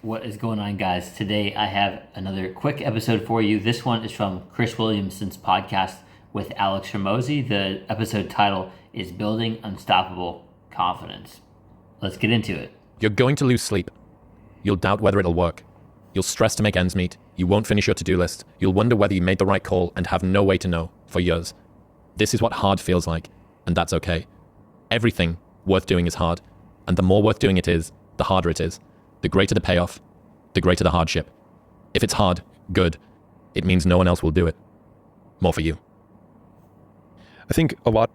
What is going on, guys? Today I have another quick episode for you. This one is from Chris Williamson's podcast with Alex Hormozy. The episode title is Building Unstoppable Confidence. Let's get into it. You're going to lose sleep. You'll doubt whether it'll work. You'll stress to make ends meet. You won't finish your to-do list. You'll wonder whether you made the right call and have no way to know for years. This is what hard feels like, and that's okay. Everything worth doing is hard, and the more worth doing it is, the harder it is. The greater the payoff, the greater the hardship. If it's hard, good. It means no one else will do it. More for you. I think a lot.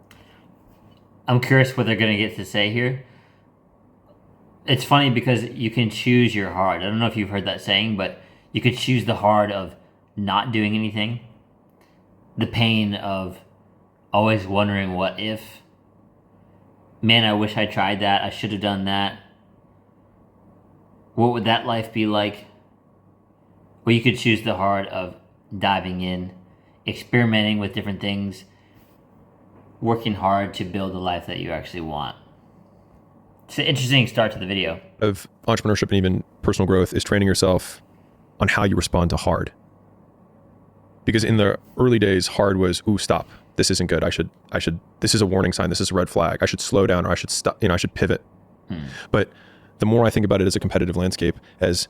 I'm curious what they're going to get to say here. It's funny because you can choose your hard. I don't know if you've heard that saying, but you could choose the hard of not doing anything. The pain of always wondering what if. Man, I wish I tried that. I should have done that. What would that life be like? Or you could choose the hard of diving in, experimenting with different things, working hard to build the life that you actually want. It's an interesting start to the video. Of entrepreneurship and even personal growth is training yourself on how you respond to hard. Because in the early days, hard was, ooh, stop. This isn't good. I should, this is a warning sign. This is a red flag. I should slow down, or I should stop, I should pivot. But the more I think about it as a competitive landscape, as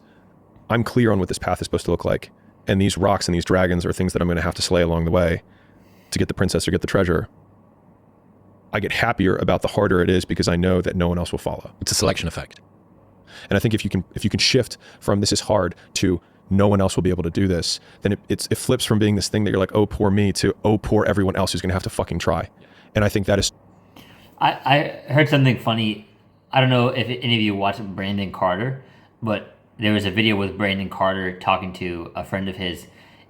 I'm clear on what this path is supposed to look like, and these rocks and these dragons are things that I'm going to have to slay along the way to get the princess or get the treasure, I get happier about the harder it is because I know that no one else will follow. It's a selection effect. And I think if you can shift from this is hard to no one else will be able to do this, then it flips from being this thing that you're like, oh, poor me, to oh, poor everyone else who's going to have to fucking try. And I think that is... I heard something funny. I don't know if any of you watched Brandon Carter, but there was a video with Brandon Carter talking to a friend of his,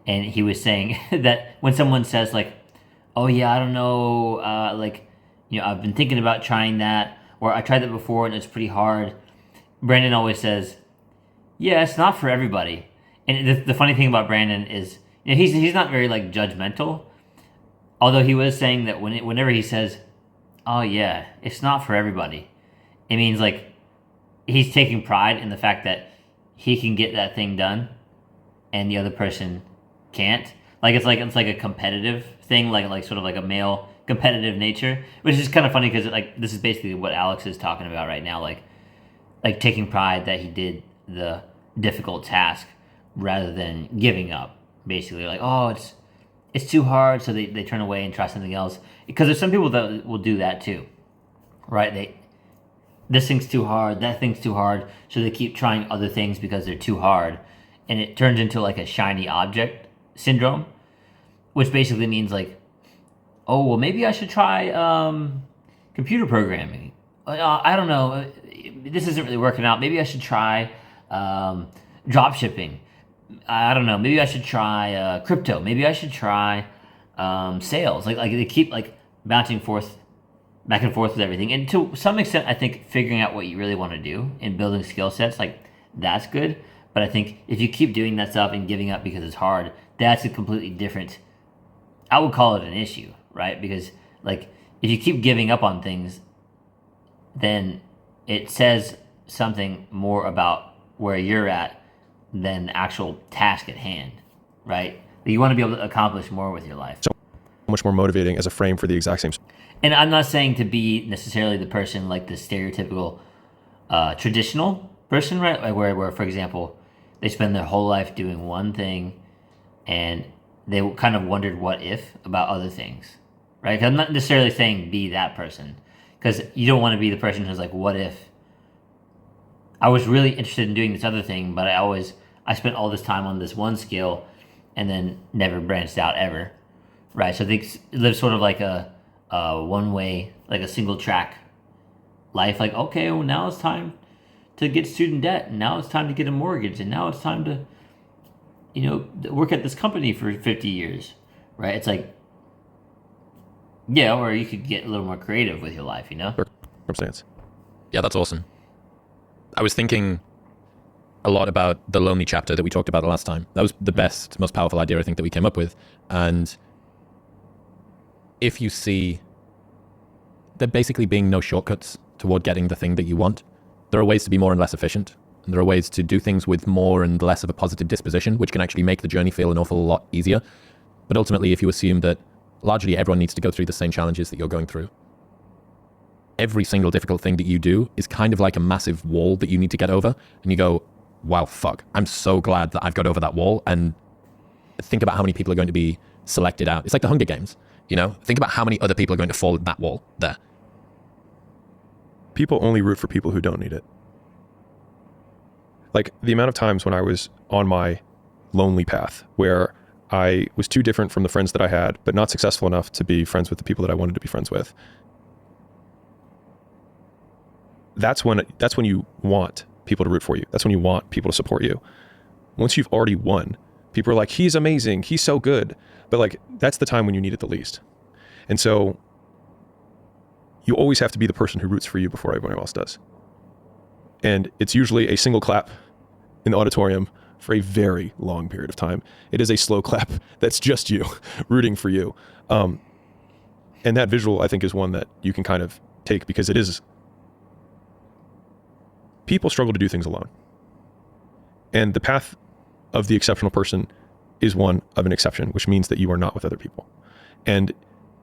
and he was saying that when someone says like, oh yeah, I don't know, I've been thinking about trying that, or I tried that before and it's pretty hard, Brandon always says, yeah, it's not for everybody. And the funny thing about Brandon is, he's not very like judgmental, although he was saying that whenever he says, oh yeah, it's not for everybody, it means like he's taking pride in the fact that he can get that thing done and the other person can't. It's like a competitive thing, like sort of like a male competitive nature, which is kind of funny because like this is basically what Alex is talking about right now, like taking pride that he did the difficult task rather than giving up. Basically, like, oh, it's too hard, so they turn away and try something else. Because there's some people that will do that too, right? This thing's too hard, that thing's too hard, so they keep trying other things because they're too hard, and it turns into like a shiny object syndrome, which basically means like, oh, well, maybe I should try computer programming. I don't know, this isn't really working out. Maybe I should try drop shipping. I don't know, maybe I should try crypto. Maybe I should try sales. Like they keep like bouncing back and forth with everything. And to some extent, I think figuring out what you really want to do and building skill sets, like that's good. But I think if you keep doing that stuff and giving up because it's hard, that's a completely different, I would call it an issue, right? Because like if you keep giving up on things, then it says something more about where you're at than the actual task at hand, right? You want to be able to accomplish more with your life. So much more motivating as a frame for the exact same... And I'm not saying to be necessarily the person like the stereotypical traditional person, right? Like where, for example, they spend their whole life doing one thing and they kind of wondered what if about other things, right? 'Cause I'm not necessarily saying be that person, because you don't want to be the person who's like, what if I was really interested in doing this other thing, but I spent all this time on this one skill and then never branched out ever, right? So they live sort of like a one-way, like a single-track life. Like, okay, well, now it's time to get student debt, and now it's time to get a mortgage, and now it's time to, work at this company for 50 years, right? It's like, yeah, or you could get a little more creative with your life, Circumstance. Yeah, that's awesome. I was thinking a lot about the lonely chapter that we talked about the last time. That was the best, most powerful idea I think that we came up with. And if you see there basically being no shortcuts toward getting the thing that you want, there are ways to be more and less efficient. And there are ways to do things with more and less of a positive disposition, which can actually make the journey feel an awful lot easier. But ultimately, if you assume that largely everyone needs to go through the same challenges that you're going through, every single difficult thing that you do is kind of like a massive wall that you need to get over. And you go, wow, fuck, I'm so glad that I've got over that wall. And think about how many people are going to be selected out. It's like the Hunger Games, you know? Think about how many other people are going to fall at that wall there. People only root for people who don't need it. Like the amount of times when I was on my lonely path where I was too different from the friends that I had, but not successful enough to be friends with the people that I wanted to be friends with. That's when you want people to root for you. That's when you want people to support you. Once you've already won, people are like, he's amazing, he's so good. But like, that's the time when you need it the least. And so you always have to be the person who roots for you before everyone else does. And it's usually a single clap in the auditorium for a very long period of time. It is a slow clap that's just you rooting for you. And that visual, I think, is one that you can kind of take because it is, people struggle to do things alone. And the path of the exceptional person is one of an exception, which means that you are not with other people. And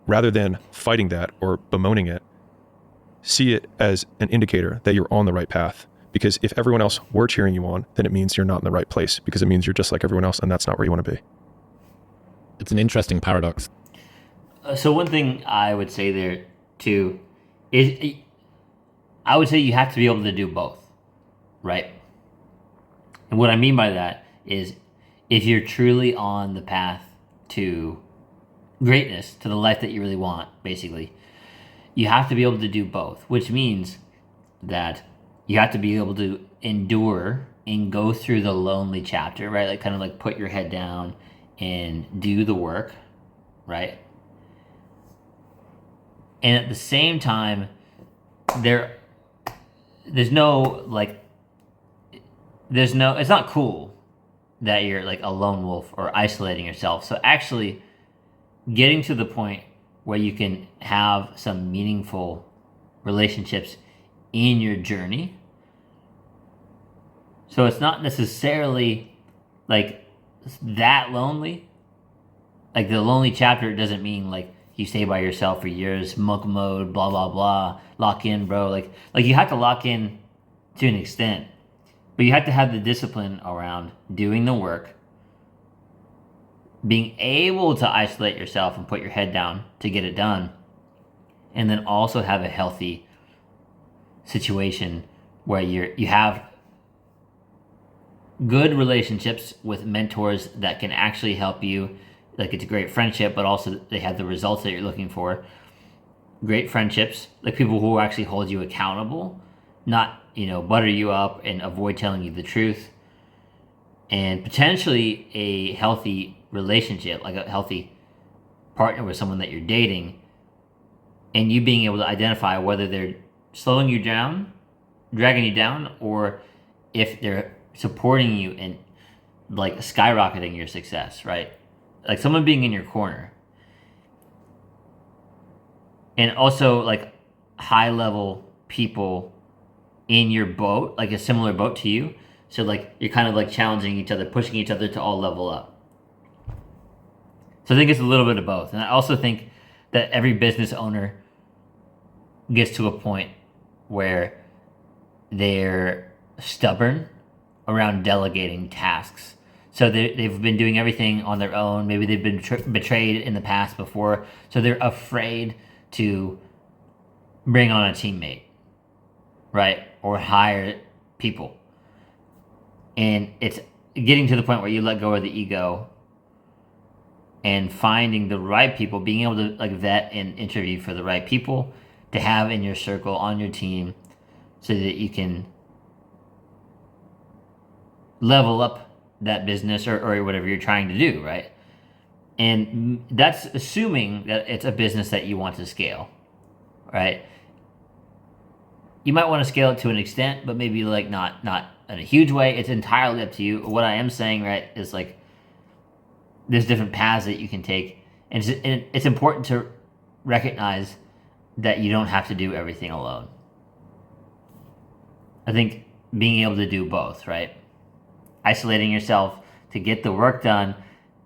rather than fighting that or bemoaning it, see it as an indicator that you're on the right path. Because if everyone else were cheering you on, then it means you're not in the right place, because it means you're just like everyone else, and that's not where you want to be. It's an interesting paradox. So one thing I would say there too is I would say you have to be able to do both, right? And what I mean by that is if you're truly on the path to greatness, to the life that you really want, basically, you have to be able to do both, which means that you have to be able to endure and go through the lonely chapter, right? Like kind of like put your head down and do the work, right? And at the same time, there's no, it's not cool that you're like a lone wolf or isolating yourself. So actually getting to the point where you can have some meaningful relationships in your journey. So it's not necessarily like that lonely. Like the lonely chapter doesn't mean like you stay by yourself for years, monk mode, blah, blah, blah, lock in, bro. Like you have to lock in to an extent, but you have to have the discipline around doing the work, being able to isolate yourself and put your head down to get it done, and then also have a healthy situation where you have good relationships with mentors that can actually help you. Like it's a great friendship, but also they have the results that you're looking for. Great friendships, like people who actually hold you accountable, not, butter you up and avoid telling you the truth. And potentially a healthy relationship, like a healthy partner with someone that you're dating, and you being able to identify whether they're slowing you down, dragging you down, or if they're supporting you and like skyrocketing your success, right? Like someone being in your corner. And also like high level people in your boat, like a similar boat to you. So like you're kind of like challenging each other, pushing each other to all level up. So I think it's a little bit of both. And I also think that every business owner gets to a point where they're stubborn around delegating tasks. So they've been doing everything on their own. Maybe they've been betrayed in the past before. So they're afraid to bring on a teammate, right? Or hire people. And it's getting to the point where you let go of the ego and finding the right people, being able to like vet and interview for the right people to have in your circle, on your team, so that you can level up that business or whatever you're trying to do, right? And that's assuming that it's a business that you want to scale, right? You might want to scale it to an extent, but maybe like not in a huge way. It's entirely up to you. What I am saying, right, is like there's different paths that you can take, and it's important to recognize that you don't have to do everything alone. I think being able to do both, right? Isolating yourself to get the work done.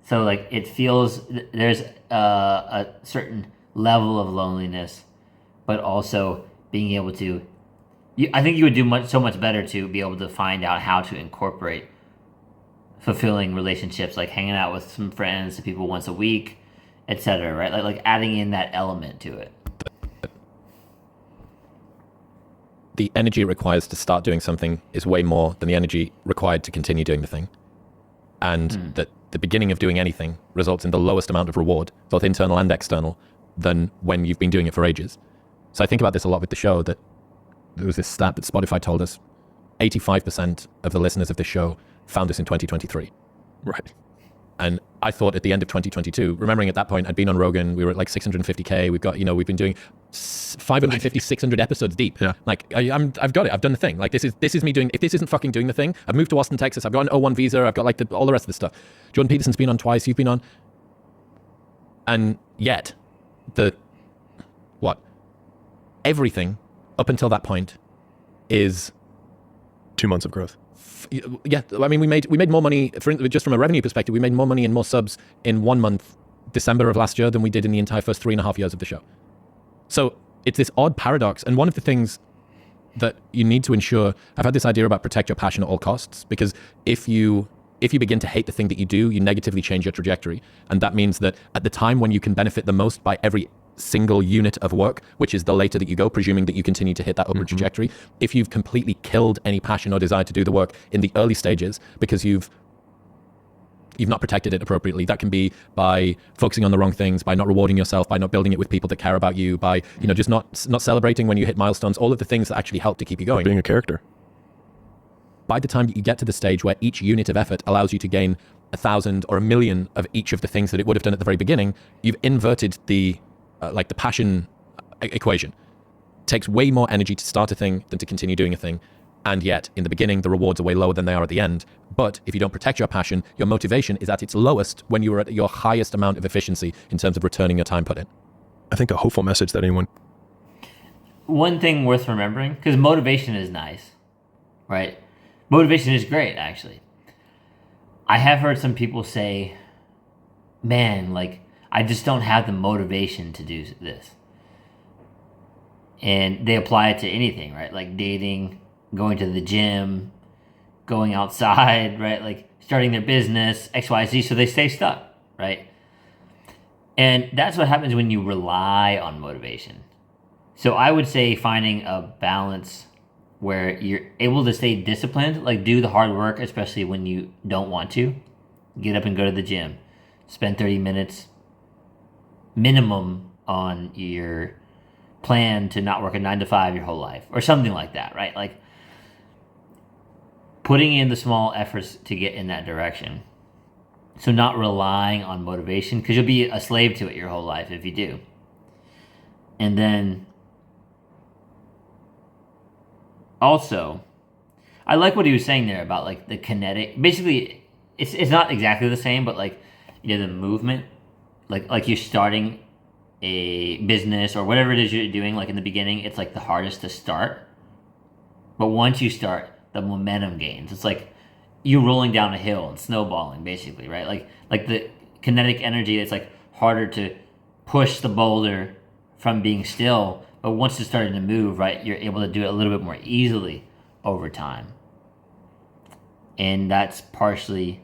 So like it feels there's a certain level of loneliness, but also being able to, I think you would do so much better to be able to find out how to incorporate fulfilling relationships, like hanging out with some friends, people once a week, etc. Right? Like adding in that element to it. The energy it requires to start doing something is way more than the energy required to continue doing the thing. And that the beginning of doing anything results in the lowest amount of reward, both internal and external, than when you've been doing it for ages. So I think about this a lot with the show, that there was this stat that Spotify told us, 85% of the listeners of this show found us in 2023. Right. And I thought at the end of 2022, remembering at that point, I'd been on Rogan, we were at like 650K. We've got, we've been doing 550, 600 episodes deep. Yeah. Like I've got it. I've done the thing. Like this is me doing, if this isn't fucking doing the thing, I've moved to Austin, Texas. I've got an O1 visa. I've got like all the rest of the stuff. Jordan Peterson's been on twice. You've been on. And yet everything up until that point is 2 months of growth. Yeah, I mean, we made more money, just from a revenue perspective, we made more money and more subs in 1 month, December of last year, than we did in the entire first 3.5 years of the show. So it's this odd paradox. And one of the things that you need to ensure, I've had this idea about protect your passion at all costs, because if you begin to hate the thing that you do, you negatively change your trajectory. And that means that at the time when you can benefit the most by every single unit of work, which is the later that you go, presuming that you continue to hit that upward trajectory, if you've completely killed any passion or desire to do the work in the early stages because you've not protected it appropriately, that can be by focusing on the wrong things, by not rewarding yourself, by not building it with people that care about you, by just not celebrating when you hit milestones, all of the things that actually help to keep you going. Being a character. By the time you get to the stage where each unit of effort allows you to gain 1,000 or 1,000,000 of each of the things that it would have done at the very beginning, you've inverted the passion equation. It takes way more energy to start a thing than to continue doing a thing. And yet, in the beginning, the rewards are way lower than they are at the end. But if you don't protect your passion, your motivation is at its lowest when you are at your highest amount of efficiency in terms of returning your time put in. I think a hopeful message that anyone... One thing worth remembering, because motivation is nice, right? Motivation is great, actually. I have heard some people say, man, like, I just don't have the motivation to do this. And they apply it to anything, right? Like dating, going to the gym, going outside, right? Like starting their business, XYZ, so they stay stuck, right? And that's what happens when you rely on motivation. So I would say finding a balance where you're able to stay disciplined, like do the hard work, especially when you don't want to. Get up and go to the gym. Spend 30 minutes minimum on your plan to not work a 9 to 5 your whole life or something like that, right? Like putting in the small efforts to get in that direction. So not relying on motivation, because you'll be a slave to it your whole life if you do. And then also, I like what he was saying there about like the kinetic, basically it's not exactly the same, but like, the movement, like you're starting a business or whatever it is you're doing, like in the beginning, it's like the hardest to start. But once you start, the momentum gains. It's like you rolling down a hill and snowballing, basically, right? Like the kinetic energy, it's like harder to push the boulder from being still. But once it's starting to move, right, you're able to do it a little bit more easily over time. And that's partially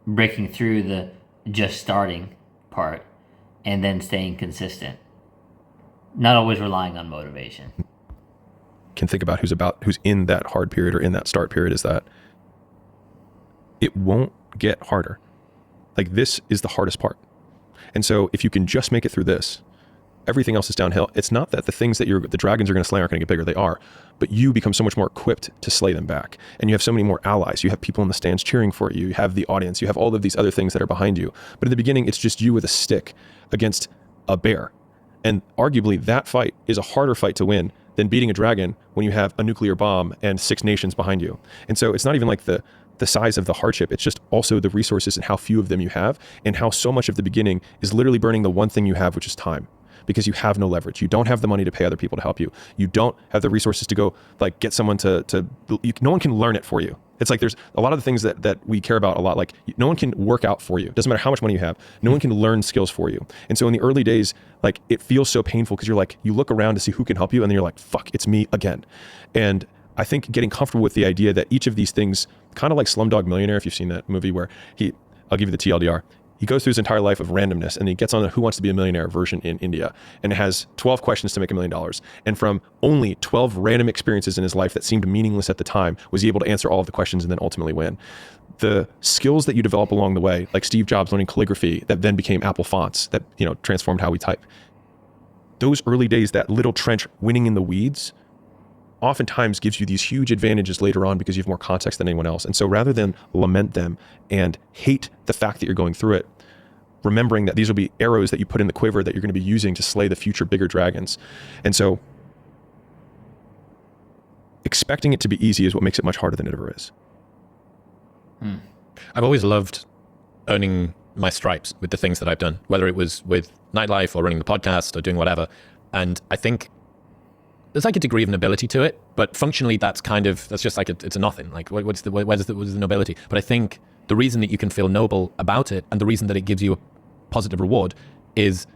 breaking through the just starting part and then staying consistent. Not always relying on motivation. Can think about who's in that hard period or in that start period, is that it won't get harder. Like this is the hardest part. And so if you can just make it through this, everything else is downhill. It's not that the things that the dragons are going to slay aren't going to get bigger. They are, but you become so much more equipped to slay them back. And you have so many more allies. You have people in the stands cheering for you. You have the audience. You have all of these other things that are behind you. But in the beginning, it's just you with a stick against a bear. And arguably that fight is a harder fight to win than beating a dragon when you have a nuclear bomb and 6 nations behind you. And so it's not even like the size of the hardship. It's just also the resources and how few of them you have, and how so much of the beginning is literally burning the one thing you have, which is time. because you have no leverage. You don't have the money to pay other people to help you. You don't have the resources to go like get someone no one can learn it for you. It's like there's a lot of the things that we care about a lot. Like no one can work out for you. Doesn't matter how much money you have. No one can learn skills for you. And so in the early days, like it feels so painful because you're like, you look around to see who can help you. And then you're like, fuck, it's me again. And I think getting comfortable with the idea that each of these things, kind of like Slumdog Millionaire, if you've seen that movie where I'll give you the TLDR. He goes through his entire life of randomness and he gets on the Who Wants to Be a Millionaire version in India, and it has 12 questions to make $1 million. And from only 12 random experiences in his life that seemed meaningless at the time, was he able to answer all of the questions and then ultimately win. The skills that you develop along the way, like Steve Jobs learning calligraphy that then became Apple fonts that, transformed how we type. Those early days, that little trench winning in the weeds, oftentimes gives you these huge advantages later on because you have more context than anyone else. And so rather than lament them and hate the fact that you're going through it, remembering that these will be arrows that you put in the quiver that you're going to be using to slay the future bigger dragons. And so expecting it to be easy is what makes it much harder than it ever is. I've always loved earning my stripes with the things that I've done, whether it was with nightlife or running the podcast or doing whatever. And I think there's like a degree of nobility to it, but functionally that's just like it's a nothing. Like where's the nobility? But I think the reason that you can feel noble about it and the reason that it gives you a positive reward is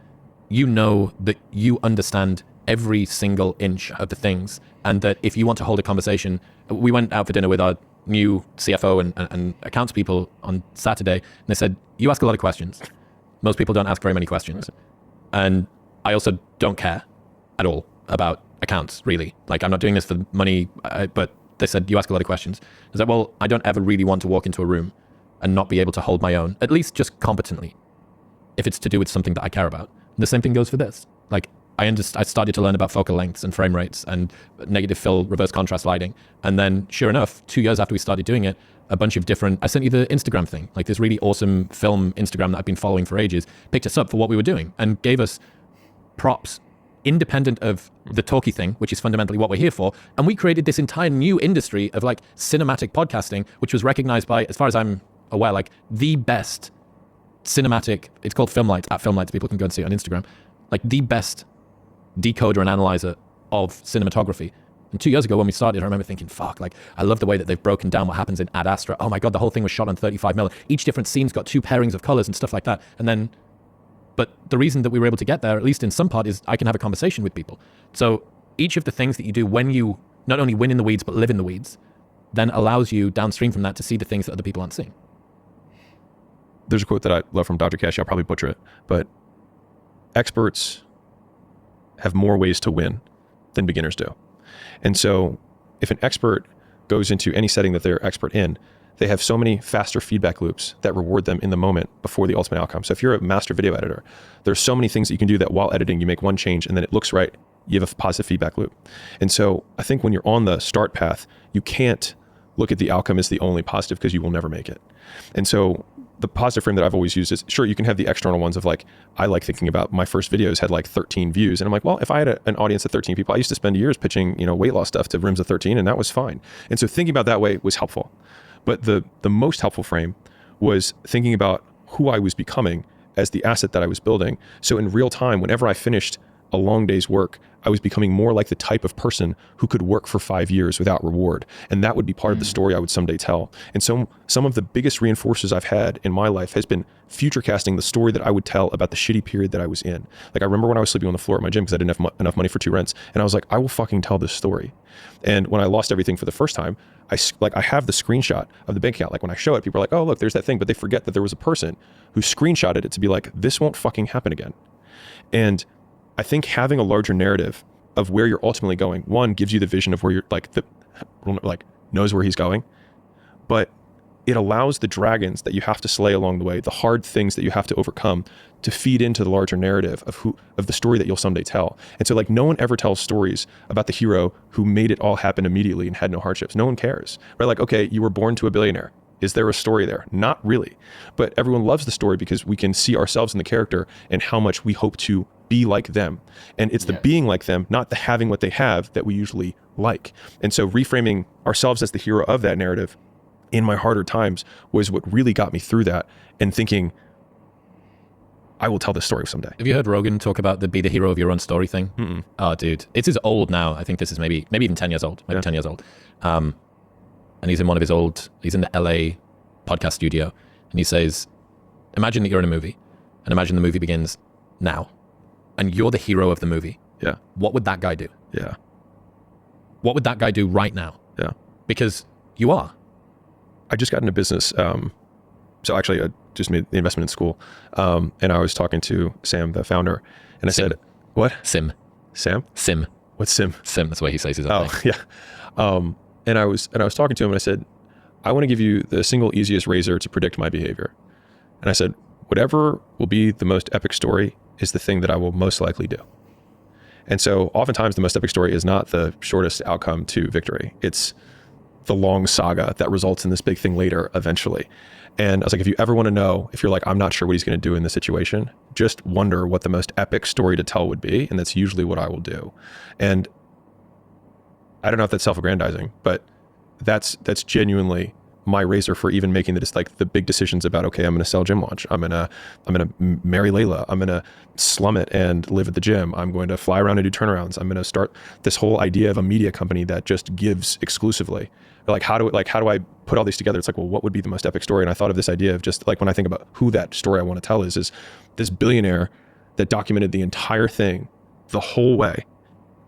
you know that you understand every single inch of the things, and that if you want to hold a conversation, we went out for dinner with our new CFO and accounts people on Saturday, and they said, you ask a lot of questions. Most people don't ask very many questions. And I also don't care at all about accounts, really. Like, I'm not doing this for money, but they said, you ask a lot of questions. I said, well, I don't ever really want to walk into a room and not be able to hold my own, at least just competently, if it's to do with something that I care about. And the same thing goes for this. Like, I started to learn about focal lengths and frame rates and negative fill, reverse contrast lighting. And then sure enough, 2 years after we started doing it, a bunch of different, I sent you the Instagram thing, like this really awesome film Instagram that I've been following for ages, picked us up for what we were doing and gave us props independent of the talky thing, which is fundamentally what we're here for. And we created this entire new industry of like cinematic podcasting, which was recognized by, as far as I'm aware, like the best cinematic, it's called Filmlights, at Filmlights, people can go and see it on Instagram, like the best decoder and analyzer of cinematography. And 2 years ago when we started, I remember thinking, fuck, like, I love the way that they've broken down what happens in Ad Astra. Oh my God, the whole thing was shot on 35mm. Each different scene's got 2 pairings of colors and stuff like that. And then, but the reason that we were able to get there, at least in some part, is I can have a conversation with people. So each of the things that you do when you not only win in the weeds, but live in the weeds, then allows you downstream from that to see the things that other people aren't seeing. There's a quote that I love from Dr. Kashi. I'll probably butcher it, but experts have more ways to win than beginners do. And so if an expert goes into any setting that they're expert in, they have so many faster feedback loops that reward them in the moment before the ultimate outcome. So if you're a master video editor, there's so many things that you can do that while editing, you make one change and then it looks right. You have a positive feedback loop. And so I think when you're on the start path, you can't look at the outcome as the only positive because you will never make it. And so the positive frame that I've always used is, sure, you can have the external ones of like, I like thinking about my first videos had like 13 views. And I'm like, well, if I had an audience of 13 people, I used to spend years pitching, weight loss stuff to rims of 13 and that was fine. And so thinking about that way was helpful. But the most helpful frame was thinking about who I was becoming as the asset that I was building. So in real time, whenever I finished a long day's work, I was becoming more like the type of person who could work for 5 years without reward. And that would be part of the story I would someday tell. And so some of the biggest reinforcers I've had in my life has been future casting the story that I would tell about the shitty period that I was in. Like I remember when I was sleeping on the floor at my gym because I didn't have enough money for 2 rents. And I was like, I will fucking tell this story. And when I lost everything for the first time, I have the screenshot of the bank account. Like when I show it, people are like, oh, look, there's that thing. But they forget that there was a person who screenshotted it to be like, this won't fucking happen again. And I think having a larger narrative of where you're ultimately going, one, gives you the vision of where you're knows where he's going, but it allows the dragons that you have to slay along the way, the hard things that you have to overcome, to feed into the larger narrative of the story that you'll someday tell. And so like no one ever tells stories about the hero who made it all happen immediately and had no hardships. No one cares, right? Like, okay, you were born to a billionaire. Is there a story there? Not really. But everyone loves the story because we can see ourselves in the character and how much we hope to be like them. And it's the being like them, not the having what they have, that we usually like. And so reframing ourselves as the hero of that narrative in my harder times was what really got me through that, and thinking, I will tell this story someday. Have you heard Rogan talk about the be the hero of your own story thing? Mm-mm. Oh, dude, it is old now. I think this is maybe even 10 years old. Maybe 10 years old. And he's in he's in the LA podcast studio, and he says, imagine that you're in a movie, and imagine the movie begins now, and you're the hero of the movie. Yeah. What would that guy do? Yeah. What would that guy do right now? Yeah. Because you are. I just got into business. So actually, I just made the investment in school. And I was talking to Sam, the founder, and I said, what? Sim. Sam? Sim. What's Sim? Sim, that's the way he says his own name. Yeah. And I was talking to him, and I said, I want to give you the single easiest razor to predict my behavior. And I said, whatever will be the most epic story is the thing that I will most likely do. And so oftentimes the most epic story is not the shortest outcome to victory. It's the long saga that results in this big thing later eventually. And I was like, if you ever want to know, if you're like, I'm not sure what he's going to do in this situation, just wonder what the most epic story to tell would be. And that's usually what I will do. And I don't know if that's self-aggrandizing, but that's genuinely my razor for even making the big decisions about, okay, I'm going to sell Gym Launch. I'm going to marry Layla. I'm going to slum it and live at the gym. I'm going to fly around and do turnarounds. I'm going to start this whole idea of a media company that just gives exclusively. Like, how do I put all these together? It's like, well, what would be the most epic story? And I thought of this idea of just like, when I think about who that story I want to tell is this billionaire that documented the entire thing the whole way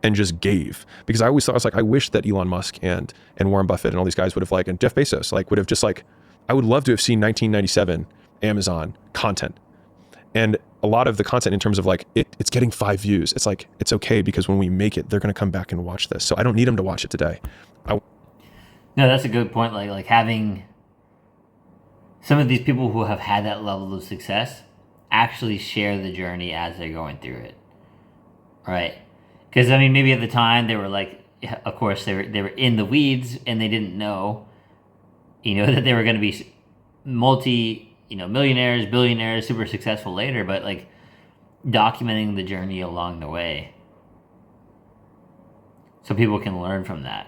and just gave. Because I always thought, I was like, I wish that Elon Musk and Warren Buffett and all these guys would have and Jeff Bezos would have just I would love to have seen 1997 Amazon content. And a lot of the content in terms of it's getting 5 views. It's like, it's okay, because when we make it, they're going to come back and watch this. So I don't need them to watch it today. No, that's a good point. Like having some of these people who have had that level of success actually share the journey as they're going through it. Right? Because maybe at the time they were of course they were in the weeds and they didn't know, that they were going to be millionaires, billionaires, super successful later. But documenting the journey along the way, so people can learn from that.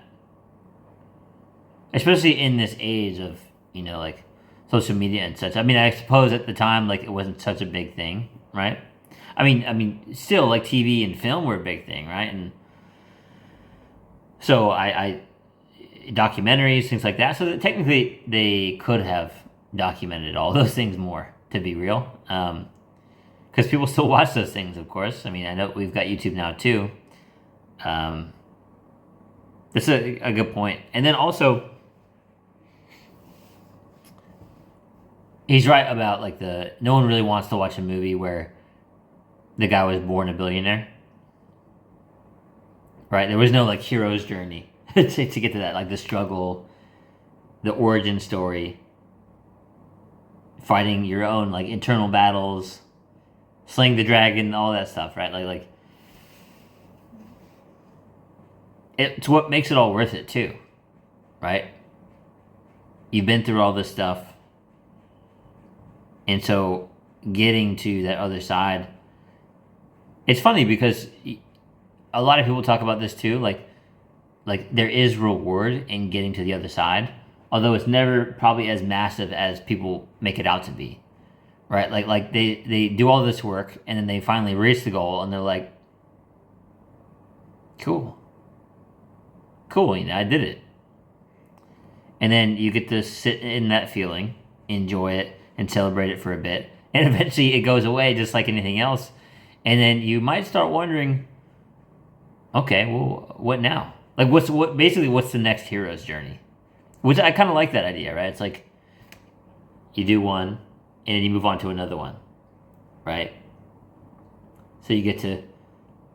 Especially in this age of social media and such. I suppose at the time it wasn't such a big thing, right? Still, TV and film were a big thing, right? And so I documentaries, things like that. So that technically they could have documented all those things more, to be real. Because people still watch those things, of course. I know we've got YouTube now too. That's a good point. And then also, he's right about no one really wants to watch a movie where the guy was born a billionaire, right? There was no hero's journey to get to that, the struggle, the origin story, fighting your own internal battles, slaying the dragon, all that stuff, right? It's what makes it all worth it too, right? You've been through all this stuff, and so getting to that other side. It's funny because a lot of people talk about this too, there is reward in getting to the other side, although it's never probably as massive as people make it out to be, right? They do all this work and then they finally reach the goal and they're like, cool, I did it. And then you get to sit in that feeling, enjoy it, and celebrate it for a bit, and eventually it goes away just like anything else. And then you might start wondering, okay, well, what now? What's the next hero's journey? Which I kind of like that idea, right? It's you do one, and then you move on to another one, right? So you get to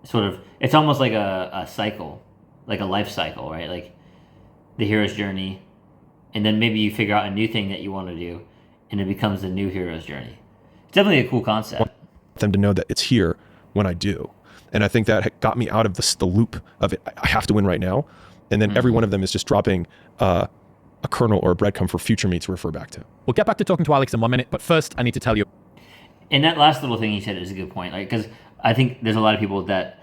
sort of, it's almost like a cycle, like a life cycle, right? The hero's journey, and then maybe you figure out a new thing that you want to do, and it becomes the new hero's journey. It's definitely a cool concept. Them to know that it's here when I do. And I think that got me out of the loop of it. I have to win right now. And then every one of them is just dropping a kernel or a breadcrumb for future me to refer back to. We'll get back to talking to Alex in 1 minute, but first I need to tell you. And that last little thing he said is a good point, because I think there's a lot of people that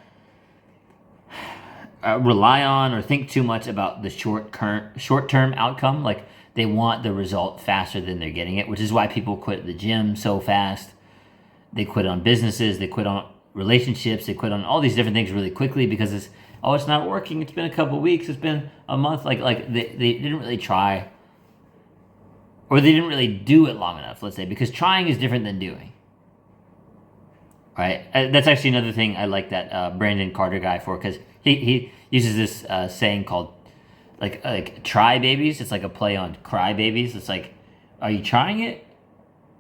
rely on or think too much about the short-term outcome. They want the result faster than they're getting it, which is why people quit the gym so fast. They quit on businesses, they quit on relationships, they quit on all these different things really quickly because it's not working. It's been a couple weeks, it's been a month. Like they didn't really try, or they didn't really do it long enough, let's say, because trying is different than doing. Right? That's actually another thing I like that Brandon Carter guy for, because he uses this saying called like try babies. It's like a play on cry babies. It's like, are you trying it?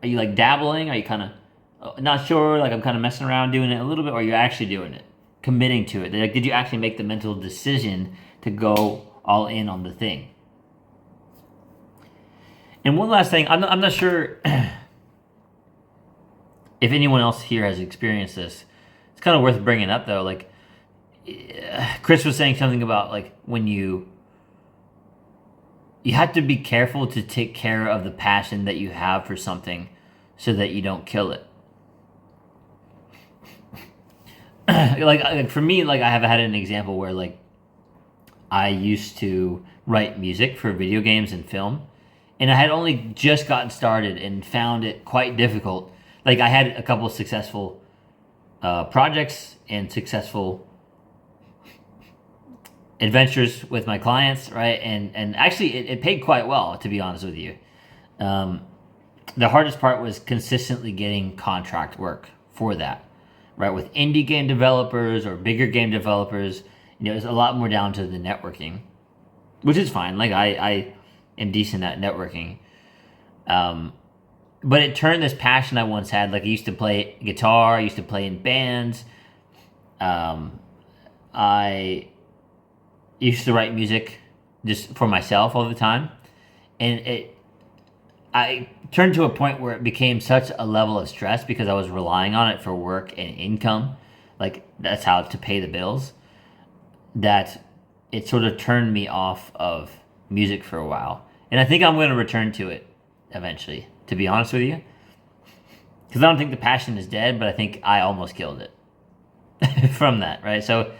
Are you like dabbling? Are you kind of not sure? Like, I'm kind of messing around doing it a little bit, or are you actually doing it, committing to it? Like, did you actually make the mental decision to go all in on the thing? And one last thing, I'm not sure if anyone else here has experienced this. It's kind of worth bringing up though. Like, Chris was saying something about like when you have to be careful to take care of the passion that you have for something so that you don't kill it. like for me, like I have had an example where like I used to write music for video games and film, and I had only just gotten started and found it quite difficult. Like, I had a couple of successful projects and successful adventures with my clients, right? And actually, it paid quite well, to be honest with you. The hardest part was consistently getting contract work for that, right? With indie game developers or bigger game developers, it's a lot more down to the networking, which is fine. Like, I am decent at networking. But it turned this passion I once had. Like, I used to play guitar, I used to play in bands. I used to write music just for myself all the time. And I turned to a point where it became such a level of stress because I was relying on it for work and income. Like, that's how to pay the bills. That it sort of turned me off of music for a while. And I think I'm going to return to it eventually, to be honest with you. Because I don't think the passion is dead, but I think I almost killed it from that, right? So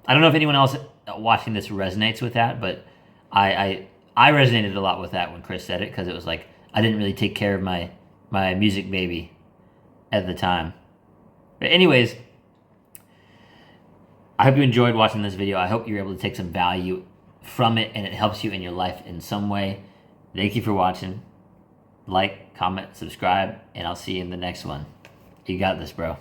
I don't know if anyone else watching this resonates with that, but I resonated a lot with that when Chris said it, because it was like I didn't really take care of my music baby at the time. But anyways, I hope you enjoyed watching this video. I hope you're able to take some value from it and it helps you in your life in some way. Thank you for watching. Like, comment, subscribe, and I'll see you in the next one. You got this, bro.